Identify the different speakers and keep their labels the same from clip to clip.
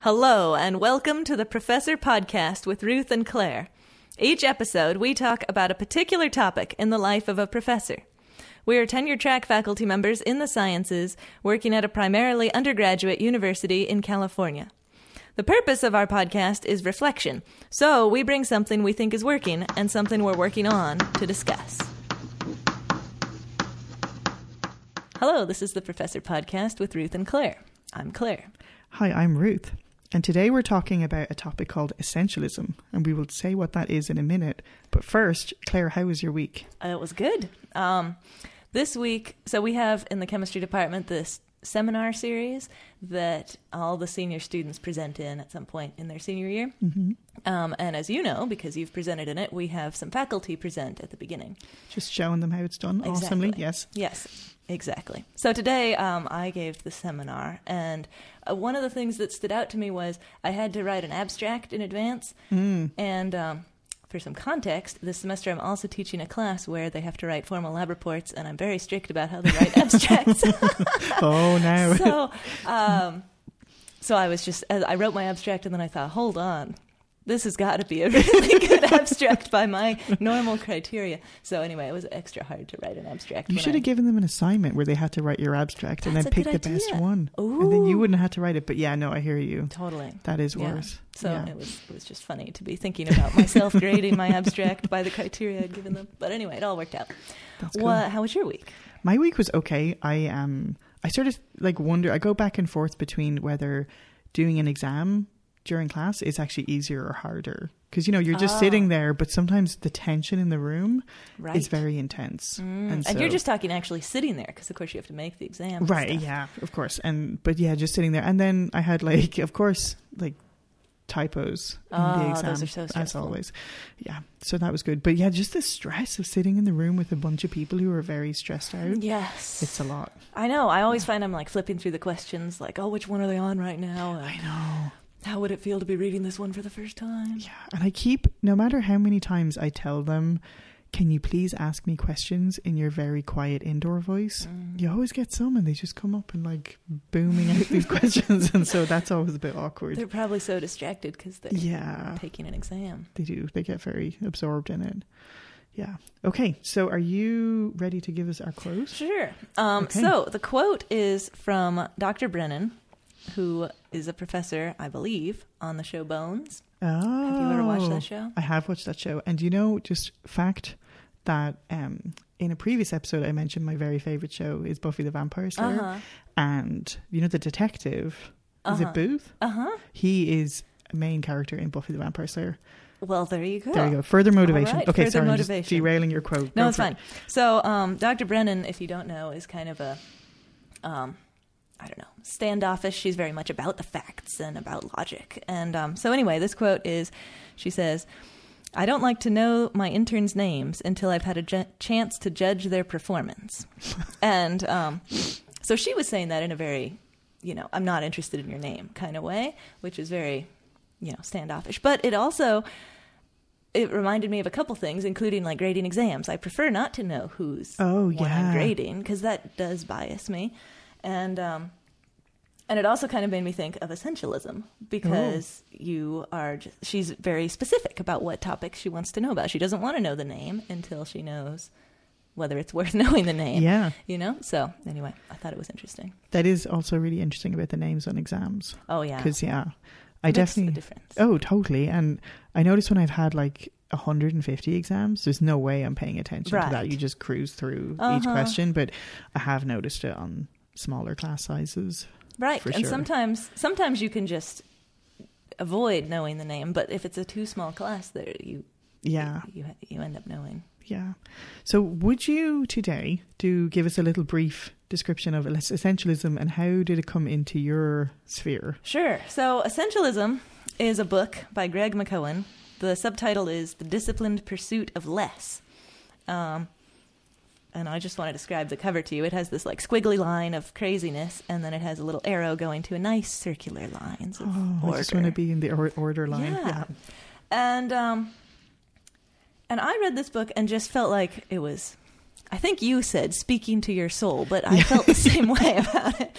Speaker 1: Hello, and welcome to the Professor Podcast with Ruth and Claire. Each episode, we talk about a particular topic in the life of a professor. We are tenure-track faculty members in the sciences, working at a primarily undergraduate university in California. The purpose of our podcast is reflection, so we bring something we think is working and something we're working on to discuss. Hello, this is the Professor Podcast with Ruth and Claire. I'm Claire.
Speaker 2: Hi, I'm Ruth. And today we're talking about a topic called Essentialism, and we will say what that is in a minute. But first, Claire, how was your week?
Speaker 1: It was good. This week, so we have in the chemistry department this seminar series that all the senior students present in at some point in their senior year. Mm-hmm. And as you know, because you've presented in it, we have some faculty present at the beginning.
Speaker 2: Just showing them how it's done.
Speaker 1: Exactly.
Speaker 2: Awesomely, yes.
Speaker 1: Yes, exactly. So today I gave the seminar, and one of the things that stood out to me was I had to write an abstract in advance. And for some context, this semester I'm also teaching a class where they have to write formal lab reports, and I'm very strict about how they write abstracts.
Speaker 2: Oh, no.
Speaker 1: So I wrote my abstract, and then I thought, hold on. This has got to be a really good abstract by my normal criteria. So anyway, it was extra hard to write an abstract.
Speaker 2: You should have given them an assignment where they had to write your abstract and then pick the best one.
Speaker 1: Ooh.
Speaker 2: And then you wouldn't have to write it. But yeah, no, I hear you.
Speaker 1: Totally.
Speaker 2: That is worse.
Speaker 1: So it was just funny to be thinking about myself grading my abstract by the criteria I'd given them. But anyway, it all worked out.
Speaker 2: That's cool.
Speaker 1: How was your week?
Speaker 2: My week was okay. I sort of wonder, I go back and forth between whether doing an exam during class is actually easier or harder, because you're just sitting there, but sometimes the tension in the room is very intense. And
Speaker 1: you're just talking actually sitting there, because of course you have to make the exam,
Speaker 2: right? Yeah, of course. But just sitting there, and then I had of course typos in the exam,
Speaker 1: those are so stressful.
Speaker 2: as always. Yeah, so that was good. But yeah, just the stress of sitting in the room with a bunch of people who are very stressed out.
Speaker 1: Yes,
Speaker 2: it's a lot.
Speaker 1: I know. I always find I'm flipping through the questions, which one are they on right now?
Speaker 2: I know.
Speaker 1: How would it feel to be reading this one for the first time?
Speaker 2: Yeah, and no matter how many times I tell them, can you please ask me questions in your very quiet indoor voice? You always get some, and they just come up and booming out these questions, and so that's always a bit awkward.
Speaker 1: They're probably so distracted because they're taking an exam.
Speaker 2: They do. They get very absorbed in it. Yeah. Okay, so are you ready to give us our quote?
Speaker 1: Sure. So the quote is from Dr. Brennan, who is a professor, I believe, on the show Bones.
Speaker 2: Oh.
Speaker 1: Have you ever watched that show?
Speaker 2: I have watched that show. And just fact that in a previous episode I mentioned my very favourite show is Buffy the Vampire Slayer. Uh-huh. And the detective, is it Booth? Uh-huh. He is a main character in Buffy the Vampire Slayer.
Speaker 1: Well, there you go.
Speaker 2: There you go. Further motivation.
Speaker 1: Right.
Speaker 2: Okay,
Speaker 1: Further motivation.
Speaker 2: I'm just derailing your quote.
Speaker 1: No, it's fine. So Dr. Brennan, if you don't know, is kind of a... standoffish. She's very much about the facts and about logic. And so anyway, this quote is, she says, "I don't like to know my interns' names until I've had a chance to judge their performance." And so she was saying that in a very, I'm not interested in your name kind of way, which is very, standoffish. But it reminded me of a couple things, including grading exams. I prefer not to know who's I'm grading, because that does bias me. And it also kind of made me think of essentialism, because she's very specific about what topics she wants to know about. She doesn't want to know the name until she knows whether it's worth knowing the name.
Speaker 2: Yeah.
Speaker 1: So anyway, I thought it was interesting.
Speaker 2: That is also really interesting about the names on exams.
Speaker 1: Oh, yeah.
Speaker 2: Because,
Speaker 1: I definitely... Makes a difference.
Speaker 2: Oh, totally. And I noticed when I've had 150 exams, there's no way I'm paying attention to that. You just cruise through each question. But I have noticed it on smaller class sizes.
Speaker 1: Right. And sometimes you can just avoid knowing the name, but if it's a too small class, you end up knowing.
Speaker 2: Yeah. So would you today give us a little brief description of Essentialism, and how did it come into your sphere?
Speaker 1: Sure. So Essentialism is a book by Greg McKeown. The subtitle is The Disciplined Pursuit of Less. And I just want to describe the cover to you. It has this squiggly line of craziness, and then it has a little arrow going to a nice circular lines of order.
Speaker 2: I just want to be in the order line.
Speaker 1: Yeah. And I read this book and just felt like it was, I think you said, speaking to your soul, but I felt the same way about it.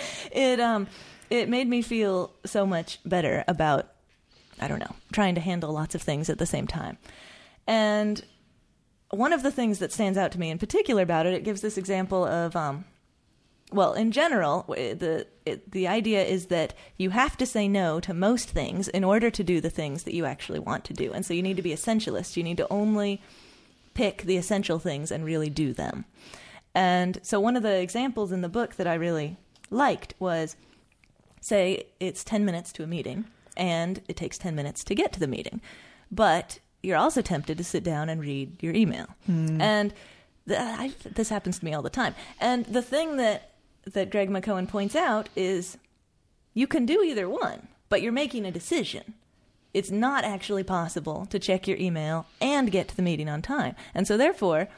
Speaker 1: it made me feel so much better about, I don't know, trying to handle lots of things at the same time. And one of the things that stands out to me in particular about it gives this example of, well, in general, the idea is that you have to say no to most things in order to do the things that you actually want to do. And so you need to be essentialist. You need to only pick the essential things and really do them. And so one of the examples in the book that I really liked was, say it's 10 minutes to a meeting, and it takes 10 minutes to get to the meeting. But you're also tempted to sit down and read your email. And this happens to me all the time. And the thing that Greg McKeown points out is you can do either one, but you're making a decision. It's not actually possible to check your email and get to the meeting on time. And so therefore,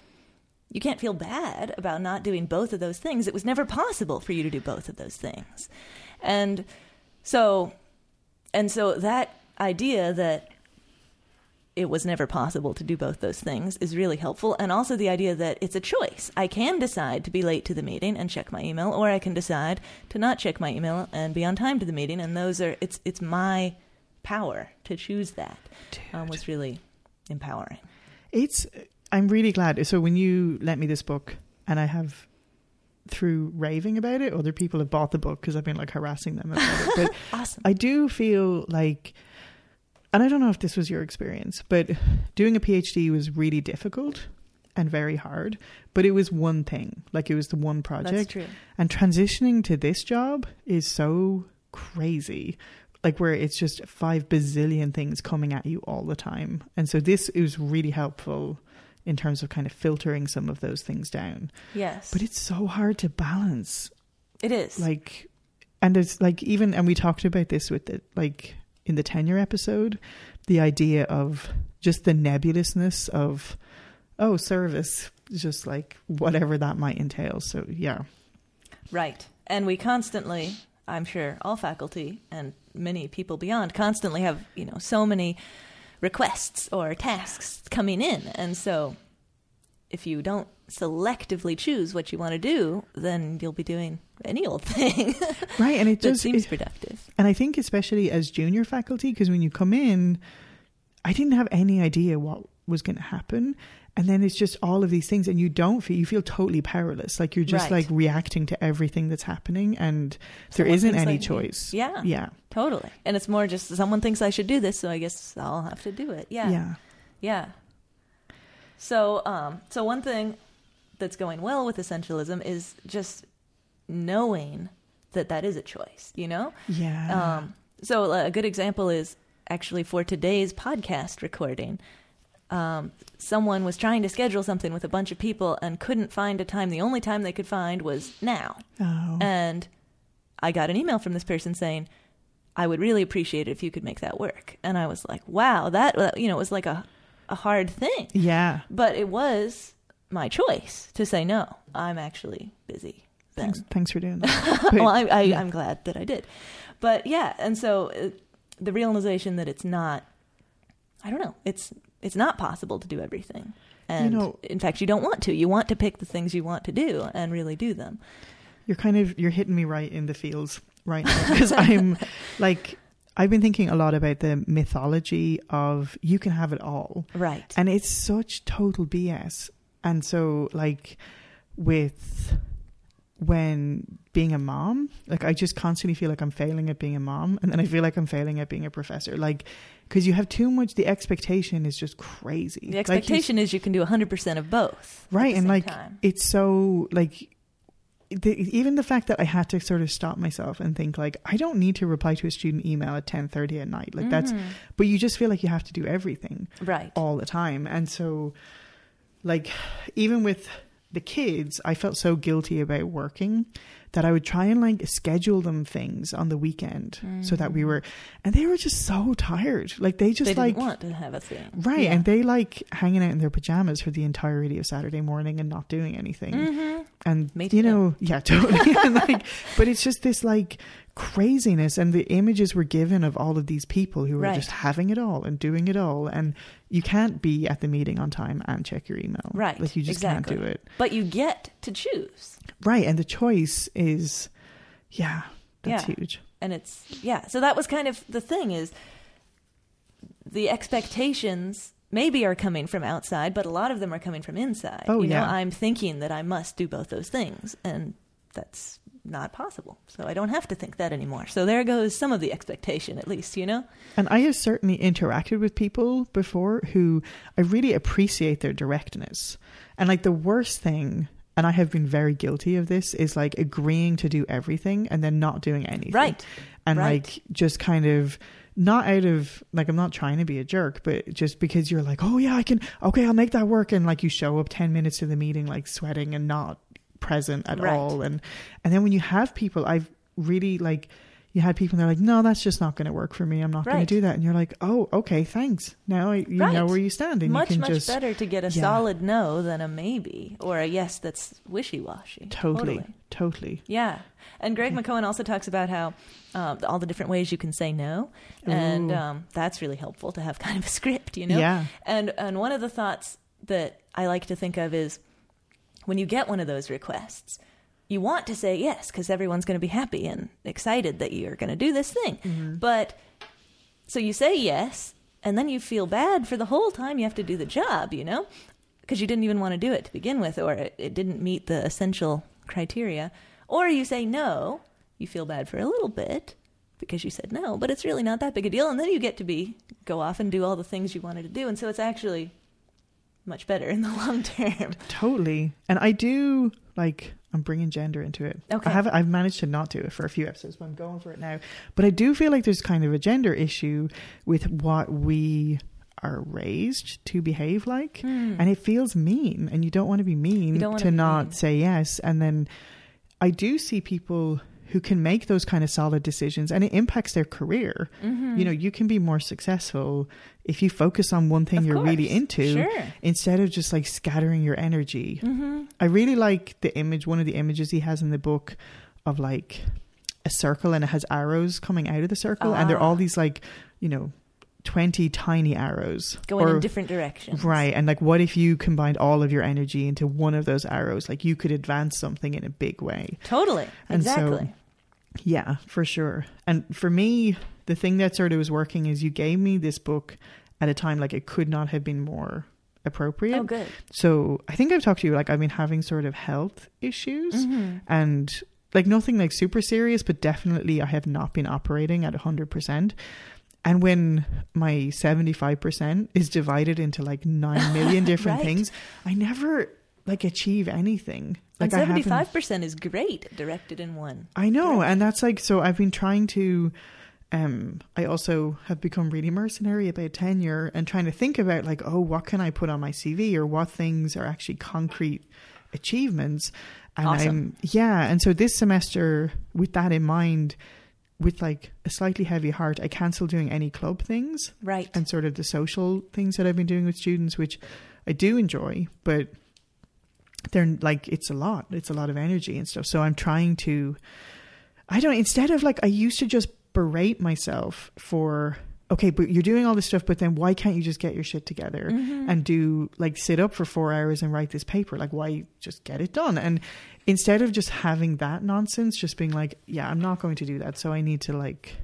Speaker 1: you can't feel bad about not doing both of those things. It was never possible for you to do both of those things. And so that idea that it was never possible to do both those things is really helpful. And also the idea that it's a choice. I can decide to be late to the meeting and check my email, or I can decide to not check my email and be on time to the meeting. And it's my power to choose that. Was really empowering. I'm really glad. So when you lent me this book, and I have, through raving about it, other people have bought the book because I've been like harassing them about it. But awesome.
Speaker 2: I do feel like, and I don't know if this was your experience, but doing a PhD was really difficult and very hard, but it was one thing. Like, it was the one project.
Speaker 1: That's true.
Speaker 2: And transitioning to this job is so crazy, like where it's just 5 bazillion things coming at you all the time. And so this is really helpful in terms of kind of filtering some of those things down.
Speaker 1: Yes.
Speaker 2: But it's so hard to balance.
Speaker 1: It is.
Speaker 2: Like, and it's like, even, and we talked about this with the, like, in the tenure episode, the idea of just the nebulousness of, service, just like whatever that might entail. So, yeah.
Speaker 1: Right. And we constantly, I'm sure all faculty and many people beyond constantly have, so many requests or tasks coming in. And so if you don't selectively choose what you want to do, then you'll be doing any old thing.
Speaker 2: Right. And it just
Speaker 1: seems productive. And
Speaker 2: I think especially as junior faculty, because when you come in, I didn't have any idea what was going to happen. And then it's just all of these things, and you feel totally powerless. Like, you're just like reacting to everything that's happening, and there isn't any choice.
Speaker 1: Yeah.
Speaker 2: Yeah.
Speaker 1: Totally. And it's more just someone thinks I should do this, so I guess I'll have to do it. Yeah.
Speaker 2: Yeah.
Speaker 1: Yeah. So, so one thing that's going well with essentialism is just knowing that is a choice,
Speaker 2: Yeah.
Speaker 1: So a good example is actually for today's podcast recording. Someone was trying to schedule something with a bunch of people and couldn't find a time. The only time they could find was now.
Speaker 2: Oh.
Speaker 1: And I got an email from this person saying, I would really appreciate it if you could make that work. And I was like, wow, that, it was like a hard thing.
Speaker 2: Yeah.
Speaker 1: But it was my choice to say, no, I'm actually busy then.
Speaker 2: Thanks for doing that.
Speaker 1: Well, I'm glad that I did. But yeah, and so the realization that it's not, I don't know, it's not possible to do everything. And in fact, you don't want to. You want to pick the things you want to do and really do them.
Speaker 2: You're hitting me right in the feels right now, because I'm like, I've been thinking a lot about the mythology of you can have it all.
Speaker 1: Right.
Speaker 2: And it's such total BS. And so, like, when being a mom, like, I just constantly feel like I'm failing at being a mom, and then I feel like I'm failing at being a professor, like, because you have too much. The expectation is just crazy.
Speaker 1: The expectation is you can do 100% of both,
Speaker 2: right? And like,
Speaker 1: time.
Speaker 2: It's so like, even the fact that I had to sort of stop myself and think, like, I don't need to reply to a student email at 10:30 at night, like that's. But you just feel like you have to do everything
Speaker 1: right
Speaker 2: all the time, and so, like, even with the kids, I felt so guilty about working that I would try and like schedule them things on the weekend so that we were, and they were just so tired. Like they didn't
Speaker 1: want to have a thing.
Speaker 2: Right. Yeah. And they like hanging out in their pajamas for the entirety of Saturday morning and not doing anything. And yeah, totally. And like, but it's just this like craziness, and the images were given of all of these people who were just having it all and doing it all, and you can't be at the meeting on time and check your email.
Speaker 1: Right.
Speaker 2: Like you just can't do it.
Speaker 1: But you get to choose.
Speaker 2: Right. And the choice is, that's huge.
Speaker 1: And it's, so that was kind of the thing, is the expectations maybe are coming from outside, but a lot of them are coming from inside.
Speaker 2: Oh,
Speaker 1: you know, I'm thinking that I must do both those things, and that's not possible. So I don't have to think that anymore. So there goes some of the expectation, at least, you know?
Speaker 2: And I have certainly interacted with people before who I really appreciate their directness. And like the worst thing, and I have been very guilty of this, is like agreeing to do everything and then not doing anything.
Speaker 1: Right.
Speaker 2: And like just kind of not out of like, I'm not trying to be a jerk, but just because you're like, oh yeah, I'll make that work. And like you show up 10 minutes to the meeting, like sweating and not present at all. And then when you have people, I've really like, you had people and they're like, no, that's just not going to work for me. I'm not going to do that. And you're like, oh, okay, thanks. Now you know where you stand. And
Speaker 1: much
Speaker 2: you can
Speaker 1: better to get a solid no than a maybe or a yes that's wishy-washy.
Speaker 2: Totally.
Speaker 1: Yeah. And Greg McKeown also talks about how all the different ways you can say no. And that's really helpful to have kind of a script, you know?
Speaker 2: Yeah.
Speaker 1: And one of the thoughts that I like to think of is when you get one of those requests, you want to say yes because everyone's going to be happy and excited that you're going to do this thing. Mm-hmm. But so you say yes, and then you feel bad for the whole time you have to do the job, you know, because you didn't even want to do it to begin with, or it didn't meet the essential criteria. Or you say no, you feel bad for a little bit because you said no, but it's really not that big a deal. And then you get to go off and do all the things you wanted to do. And so it's actually much better in the long term.
Speaker 2: Totally. And I do like, I'm bringing gender into it. Okay. I've managed to not do it for a few episodes, but I'm going for it now. But I do feel like there's kind of a gender issue with what we are raised to behave like. And it feels mean, and you don't want to be mean to not say yes. And then I do see people who can make those kind of solid decisions, and it impacts their career. Mm-hmm. You know, you can be more successful if you focus on one thing you're really into, instead of just like scattering your energy. Mm-hmm. I really like the image, one of the images he has in the book of like a circle, and it has arrows coming out of the circle, and they're all these like, you know, 20 tiny arrows
Speaker 1: going in different directions.
Speaker 2: Right. And like, what if you combined all of your energy into one of those arrows? Like you could advance something in a big way.
Speaker 1: Totally.
Speaker 2: And
Speaker 1: exactly.
Speaker 2: So, yeah, for sure. And for me, the thing that sort of was working is you gave me this book at a time like it could not have been more appropriate.
Speaker 1: Oh, good.
Speaker 2: So I think I've talked to you, like I've been having sort of health issues, and like nothing like super serious, but definitely I have not been operating at 100%. And when my 75% is divided into like 9 million different things, I never like achieve anything. Like,
Speaker 1: and 75% is great directed in one.
Speaker 2: I know. Direction. And that's like, so I've been trying to, I also have become really mercenary about tenure and trying to think about like, oh, what can I put on my CV, or what things are actually concrete achievements. And
Speaker 1: awesome.
Speaker 2: And so this semester, with that in mind, with like a slightly heavy heart, I cancelled doing any club things.
Speaker 1: Right.
Speaker 2: And sort of the social things that I've been doing with students, which I do enjoy, but they're like, it's a lot of energy and stuff. So I'm trying to, instead of like, I used to just berate myself for, okay, but you're doing all this stuff, but then why can't you just get your shit together and do like sit up for 4 hours and write this paper? Like, why just get it done? And instead of just having that nonsense, just being like, yeah, I'm not going to do that. So I need to like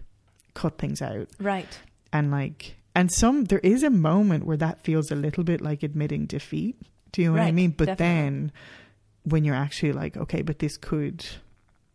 Speaker 2: cut things out.
Speaker 1: Right.
Speaker 2: And like, there is a moment where that feels a little bit like admitting defeat. Do you know what I mean? But definitely. Then when you're actually like, okay, but this could,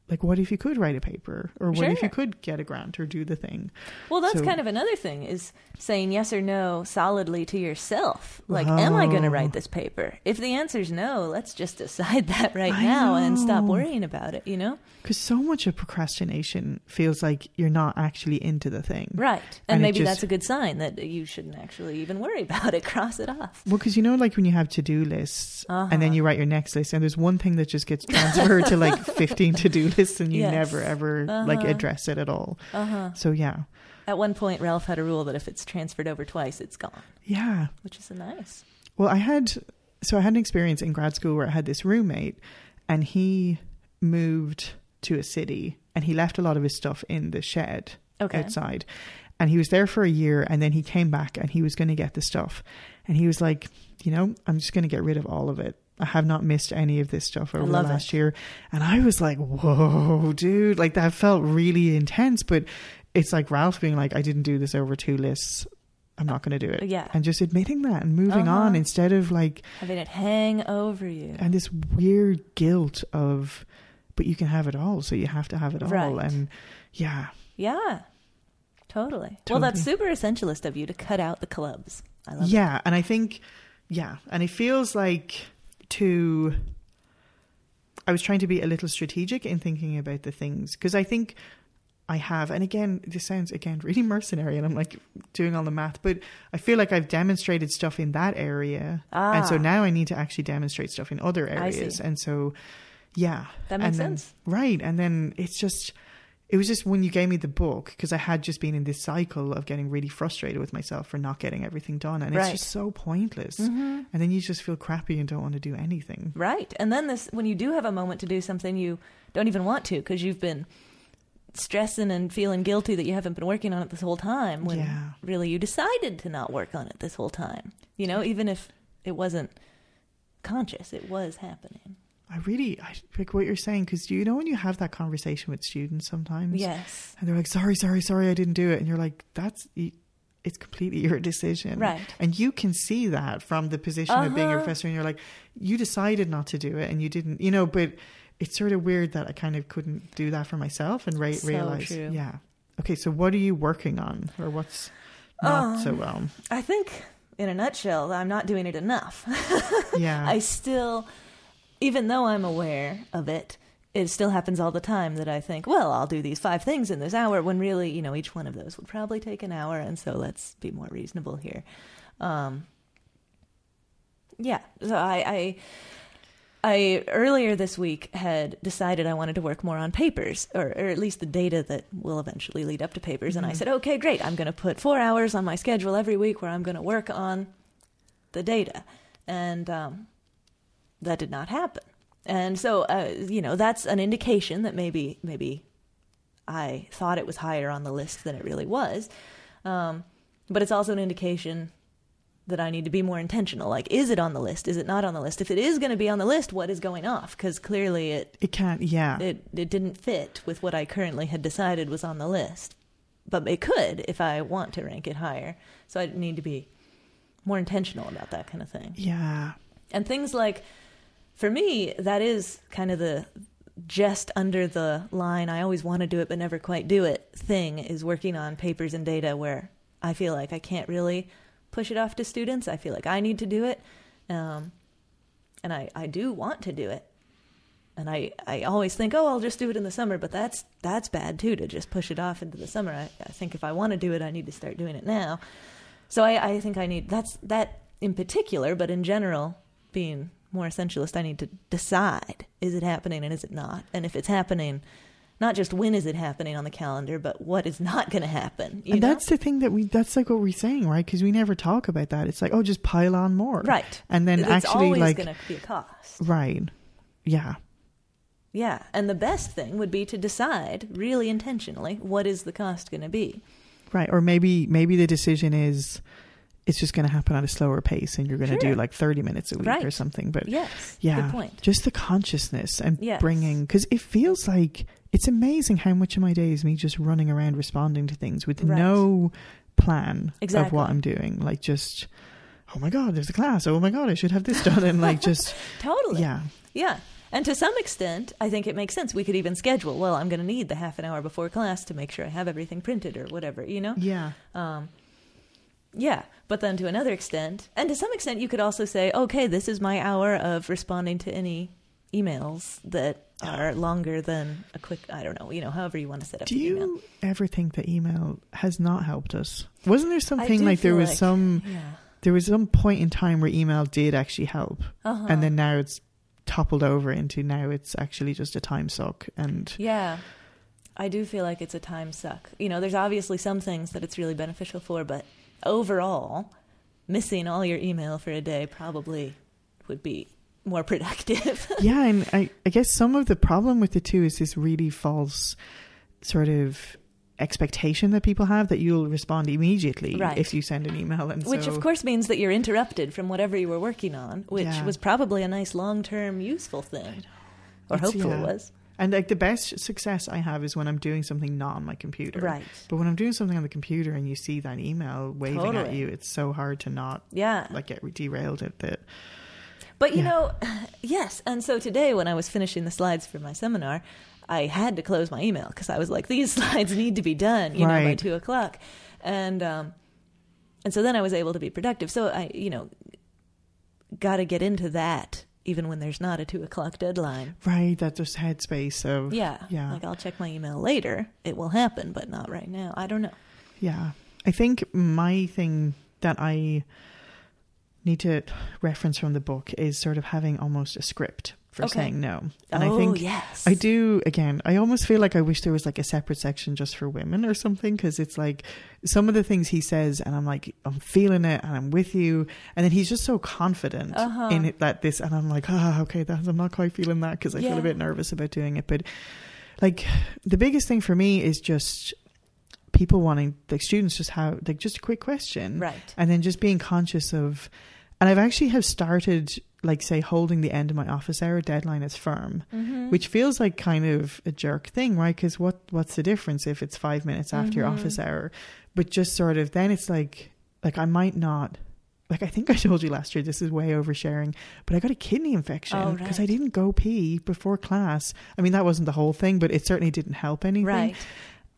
Speaker 2: like, what if you could write a paper, or what if you could get a grant or do the thing?
Speaker 1: Well, that's kind of another thing, is saying yes or no solidly to yourself. Like, am I going to write this paper? If the answer's no, let's just decide that now and stop worrying about it, you know? Because
Speaker 2: so much of procrastination feels like you're not actually into the thing.
Speaker 1: Right. And maybe that's a good sign that you shouldn't actually even worry about it. Cross it off.
Speaker 2: Well, because you know, like when you have to-do lists and then you write your next list, and there's one thing that just gets transferred to like 15 to-do lists, and you never ever like address it at all. So yeah.
Speaker 1: At one point, Ralph had a rule that if it's transferred over twice, it's gone.
Speaker 2: Yeah.
Speaker 1: Which is nice.
Speaker 2: Well, I had an experience in grad school where I had this roommate, and he moved to a city, and he left a lot of his stuff in the shed outside, and he was there for a year, and then he came back and he was going to get the stuff, and he was like, you know, I'm just going to get rid of all of it I have not missed any of this stuff over the last
Speaker 1: it.
Speaker 2: year. And I was like, whoa, dude, like that felt really intense. But it's like Ralph being like, I didn't do this over 2 lists. I'm not going to do it.
Speaker 1: Yeah.
Speaker 2: And just admitting that and moving on instead of like
Speaker 1: having it hang over you.
Speaker 2: And this weird guilt of, but you can have it all. So you have to have it all. And yeah.
Speaker 1: Yeah. Totally. Well, that's super essentialist of you to cut out the clubs. I love it.
Speaker 2: Yeah. And I think, and it feels like I was trying to be a little strategic in thinking about the things, because I think I have, and again, this sounds again really mercenary and I'm like doing all the math, but I feel like I've demonstrated stuff in that area. And so now I need to actually demonstrate stuff in other areas. And so, yeah.
Speaker 1: That makes sense.
Speaker 2: Right. And then it was just when you gave me the book, because I had just been in this cycle of getting really frustrated with myself for not getting everything done. And it's just so pointless. And then you just feel crappy and don't want to do anything.
Speaker 1: Right. And then when you do have a moment to do something, you don't even want to, because you've been stressing and feeling guilty that you haven't been working on it this whole time, when really you decided to not work on it this whole time. You know, even if it wasn't conscious, it was happening. I
Speaker 2: like what you're saying, because you know when you have that conversation with students sometimes,
Speaker 1: yes,
Speaker 2: and they're like, sorry, I didn't do it, and you're like, it's completely your decision,
Speaker 1: right? And
Speaker 2: you can see that from the position of being a professor, and you're like, you decided not to do it, and you didn't, you know. But it's sort of weird that I kind of couldn't do that for myself and realize, yeah, okay, so what are you working on, or what's not so well?
Speaker 1: I think, in a nutshell, I'm not doing it enough.
Speaker 2: Yeah,
Speaker 1: I still. Even though I'm aware of it, it still happens all the time that I think, well, I'll do these 5 things in this hour, when really, you know, each one of those would probably take an hour. And so let's be more reasonable here. Yeah. So I earlier this week had decided I wanted to work more on papers, or at least the data that will eventually lead up to papers. And I said, okay, great. I'm going to put 4 hours on my schedule every week where I'm going to work on the data. And, that did not happen. And so, you know, that's an indication that maybe I thought it was higher on the list than it really was. But it's also an indication that I need to be more intentional. Like, is it on the list? Is it not on the list? If it is going to be on the list, what is going off? Because clearly it can't, it didn't fit with what I currently had decided was on the list. But it could if I want to rank it higher. So I need to be more intentional about that kind of thing.
Speaker 2: Yeah.
Speaker 1: And things like, for me, that is kind of the just under the line, I always want to do it but never quite do it thing, is working on papers and data where I feel like I can't really push it off to students. I feel like I need to do it. And I do want to do it. And I always think, I'll just do it in the summer, but that's bad too, to just push it off into the summer. I think if I want to do it, I need to start doing it now. So I think I need, that in particular, but in general, being more essentialist, I need to decide, is it happening and is it not? And if it's happening, not just when is it happening on the calendar, but what is not going to happen.
Speaker 2: And that's the thing that's like what we're saying, right? Because we never talk about that. It's like, just pile on more.
Speaker 1: Right.
Speaker 2: And then
Speaker 1: it's always going to be a cost.
Speaker 2: Right. Yeah.
Speaker 1: Yeah. And the best thing would be to decide really intentionally, what is the cost going to be?
Speaker 2: Right. Or maybe the decision is, it's just going to happen at a slower pace and you're going to do like 30 minutes a week or something. But
Speaker 1: yes,
Speaker 2: yeah,
Speaker 1: good point.
Speaker 2: Just the consciousness and bringing, because it feels like it's amazing how much of my day is me just running around responding to things with no plan of what I'm doing. Like just, oh my God, there's a class. Oh my God, I should have this done. And like just.
Speaker 1: Totally.
Speaker 2: Yeah.
Speaker 1: Yeah. And to some extent, I think it makes sense. We could even schedule, well, I'm going to need the half an hour before class to make sure I have everything printed or whatever, you know?
Speaker 2: Yeah.
Speaker 1: Yeah, but then to another extent, and to some extent, you could also say, okay, this is my hour of responding to any emails that are longer than a quick, I don't know, however you want to set up the email.
Speaker 2: Do you ever think that email has not helped us? Wasn't there something like there was some point in time where email did actually help, and then now it's toppled over into now it's actually just a time suck? And
Speaker 1: yeah, I do feel like it's a time suck. There's obviously some things that it's really beneficial for, but overall, missing all your email for a day probably would be more productive.
Speaker 2: Yeah, and I guess some of the problem with the two is this really false sort of expectation that people have that you'll respond immediately if you send an email. And
Speaker 1: which of course means that you're interrupted from whatever you were working on, which was probably a nice long-term useful thing. Or hopefully it was.
Speaker 2: And like the best success I have is when I'm doing something not on my computer.
Speaker 1: Right.
Speaker 2: But when I'm doing something on the computer and you see that email waving at you, it's so hard to not like get derailed at it.
Speaker 1: But, you know, yes. And so today when I was finishing the slides for my seminar, I had to close my email because I was like, these slides need to be done, you know, by 2:00. And so then I was able to be productive. So I, you know, got to get into that even when there's not a 2:00 deadline.
Speaker 2: Right. That's just headspace of. Yeah.
Speaker 1: Like I'll check my email later. It will happen, but not right now. I don't know.
Speaker 2: Yeah. I think my thing that I need to reference from the book is sort of having almost a script for saying no. And I think I do, again, I almost feel like I wish there was like a separate section just for women or something, because it's like some of the things he says and I'm like, I'm feeling it and I'm with you. And then he's just so confident in it that this, and I'm like, okay, I'm not quite feeling that because I feel a bit nervous about doing it. But like the biggest thing for me is just people wanting, like students just have like just a quick question.
Speaker 1: Right.
Speaker 2: And then just being conscious of, and I've actually have started like say holding the end of my office hour deadline as firm, which feels like kind of a jerk thing, right? Because what's the difference if it's 5 minutes after your office hour? But just sort of then it's like I might not, like I think I told you last year, this is way oversharing, but I got a kidney infection because I didn't go pee before class. I mean, that wasn't the whole thing, but it certainly didn't help anything.
Speaker 1: Right.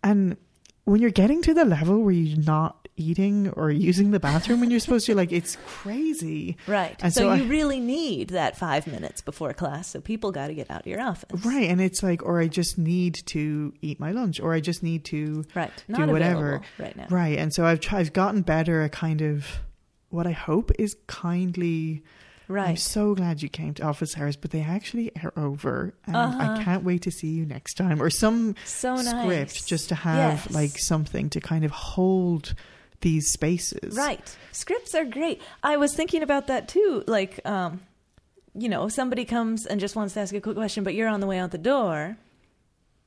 Speaker 2: And when you're getting to the level where you're not eating or using the bathroom when you're supposed to, like, it's crazy.
Speaker 1: Right.
Speaker 2: And
Speaker 1: so you really need that 5 minutes before class. So people got to get out of your office.
Speaker 2: Right. And it's like, or I just need to eat my lunch, or I just need to
Speaker 1: not
Speaker 2: do whatever
Speaker 1: right now.
Speaker 2: Right. And so I've gotten better at kind of what I hope is kindly, I'm so glad you came to office hours, but they actually are over and I can't wait to see you next time, or some script just to have like something to kind of hold these spaces.
Speaker 1: Right. Scripts are great. I was thinking about that too. Like, you know, somebody comes and just wants to ask a quick question, but you're on the way out the door.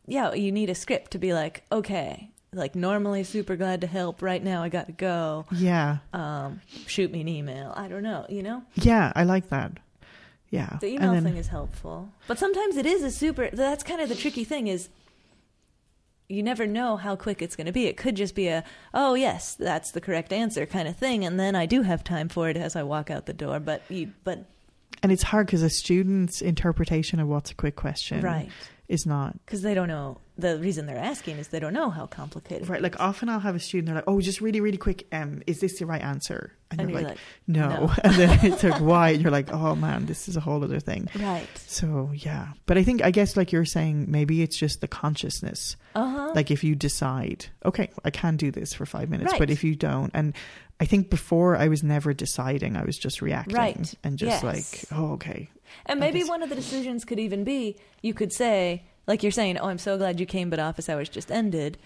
Speaker 1: Yeah, you need a script to be like, okay, like normally super glad to help. Right now I got to go.
Speaker 2: Yeah.
Speaker 1: Shoot me an email. I don't know, you know?
Speaker 2: Yeah, I like that. Yeah.
Speaker 1: The email thing is helpful. But sometimes it is that's kind of the tricky thing is, you never know how quick it's going to be. It could just be oh yes, that's the correct answer kind of thing, and then I do have time for it as I walk out the door. But
Speaker 2: and it's hard because a student's interpretation of what's a quick question is not,
Speaker 1: because they don't know. The reason they're asking is they don't know how complicated.
Speaker 2: Right. Like often I'll have a student, they're like, oh, just really, really quick. Is this the right answer? And you're like, no. And then it's like, why? And you're like, oh man, this is a whole other thing.
Speaker 1: Right.
Speaker 2: So yeah. But I guess like you're saying, maybe it's just the consciousness. Like if you decide, okay, I can do this for 5 minutes, but if you don't, and I think before I was never deciding, I was just reacting and just like, oh, okay.
Speaker 1: And maybe one of the decisions could even be, you could say, like you're saying, oh, I'm so glad you came, but office hours just ended.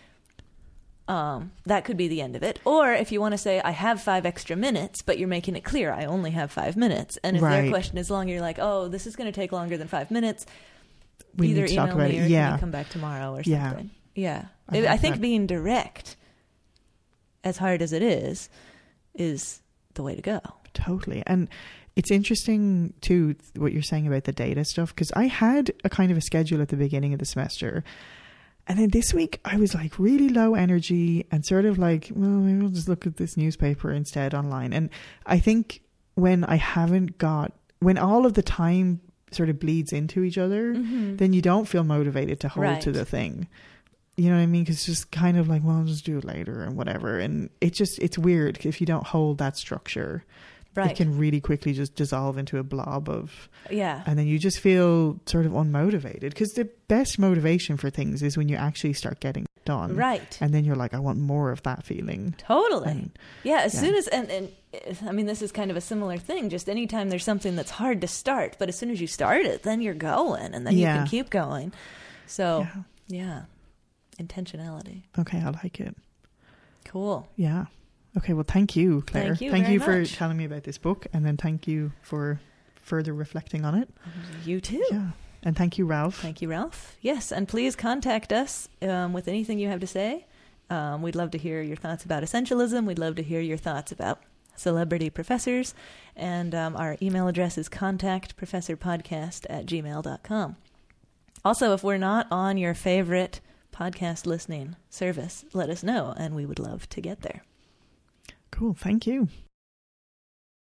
Speaker 1: That could be the end of it. Or if you want to say, I have 5 extra minutes, but you're making it clear, I only have 5 minutes. And if their question is long, you're like, oh, this is going to take longer than 5 minutes.
Speaker 2: We
Speaker 1: either
Speaker 2: need to talk
Speaker 1: email
Speaker 2: about
Speaker 1: me
Speaker 2: it.
Speaker 1: or can you come back tomorrow or something. Yeah. I think being direct, as hard as it is the way to go.
Speaker 2: Totally. And it's interesting too what you're saying about the data stuff, because I had a kind of a schedule at the beginning of the semester, and then this week I was like really low energy and sort of like, well, maybe I'll just look at this newspaper instead online. And I think when all of the time sort of bleeds into each other, then you don't feel motivated to hold to the thing. You know what I mean? Because it's just kind of like, well, I'll just do it later and whatever. And it's weird if you don't hold that structure. It can really quickly just dissolve into a blob of, and then you just feel sort of unmotivated, because the best motivation for things is when you actually start getting it done. Right. And then you're like, I want more of that feeling.
Speaker 1: Totally. And, soon as, and I mean, this is kind of a similar thing, just anytime there's something that's hard to start, but as soon as you start it, then you're going, and then you can keep going. So, intentionality.
Speaker 2: Okay, I like it.
Speaker 1: Cool.
Speaker 2: Yeah. Okay, well, thank you, Claire.
Speaker 1: Thank you
Speaker 2: for telling me about this book, and then thank you for further reflecting on it.
Speaker 1: You too.
Speaker 2: Yeah. And thank you, Ralph.
Speaker 1: Thank you, Ralph. Yes, and please contact us with anything you have to say We'd love to hear your thoughts about essentialism. We'd love to hear your thoughts about celebrity professors. And our email address is contactprofessorpodcast@gmail.com. Also, if we're not on your favorite podcast listening service, let us know, and we would love to get there.
Speaker 2: Cool. Thank you.